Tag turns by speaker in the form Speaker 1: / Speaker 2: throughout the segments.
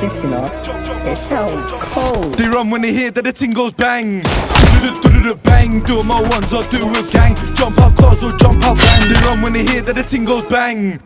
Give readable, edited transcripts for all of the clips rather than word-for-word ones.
Speaker 1: this, you know. It sounds cold.
Speaker 2: They run when they hear that the ting goes bang. Bang, do my ones or do with gang. Jump out cars or jump out bang. They run when they hear that the ting goes bang.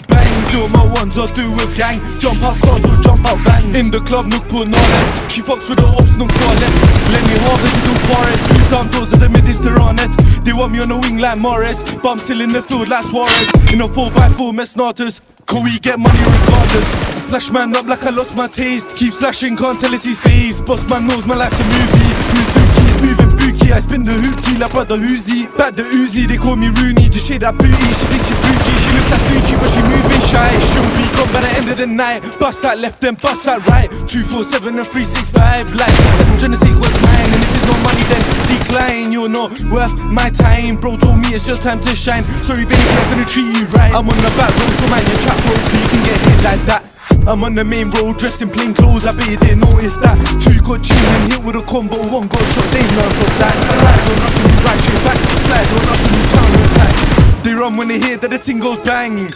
Speaker 2: Bang, do my ones or do with gang. Jump out cars or jump out bang. In the club, nook på nalet. She fucks with the ops, nook farlet. Let me have it, do for it. Down doors at the Mediterranean. They want me on the wing like Morris, but I'm still in the field like Suarez. In a 4x4 mess starters. Can we get money regardless? Splash man up like I lost my taste. Keep slashing, can't tell it's his face. Boss man knows my life's a movie. Who's Dookie? He's moving bookie. I spin the hoopty like the Uzi. Back the Uzi, they call me Rooney. Just shade that booty, she thinks she booty. She looks like Snoochie, but she moving shy. She'll be gone by the end of the night. Bust that left, then bust that right. 247 and 365. Like she said, I'm trying to take what's mine. And if there's no money, then decline. You're not worth my time. Bro told me it's just time to shine. Sorry baby, I'm gonna treat you right. I'm on the back road, so man, your trap road, you can get hit like that. I'm on the main road, dressed in plain clothes, I bet you didn't notice that. Two got tuned and hit with a combo, one got shot, they learn from that. Ride on us and we ride straight back, slide on us and we counter attack. They run when they hear that the ting goes bang.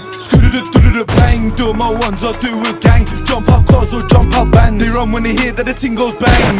Speaker 2: Bang, do my ones or do with gang. Jump out cars or jump out bang. They run when they hear that the ting goes bang.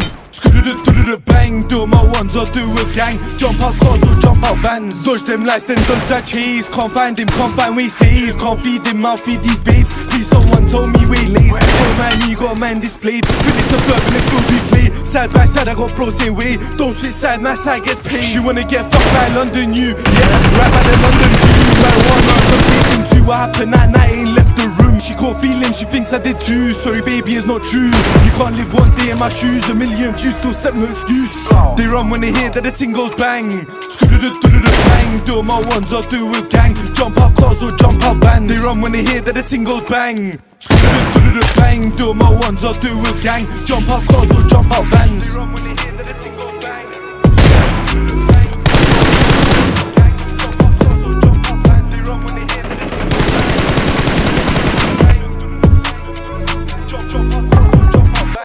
Speaker 2: Bang, do my ones or do with gang. Jump out cars or jump out bands. Dodge them lights, then dodge that chase. Can't find him, can't find where he stays. Can't feed him, I'll feed these babes. Please someone tell me where he lays. Don't mind me, you got a man displayed. With this suburban and field we play. Side by side, I got bros same way. Don't switch side, my side gets paid. She wanna get fucked by London, you. Yes, right by the London view. Marijuana, some taking two. What happened that night, ain't left the room. She caught feelings, she thinks I did too. Sorry baby, it's not true. You can't live one day in my shoes. A million views, still step, no excuse. They run when they hear that the ting goes bang. Bang, do my ones or do with gang. Jump out cars or jump out band. They run when they hear that the ting goes bang. Bang, do my ones or do with gang. Jump out cars or jump out bands.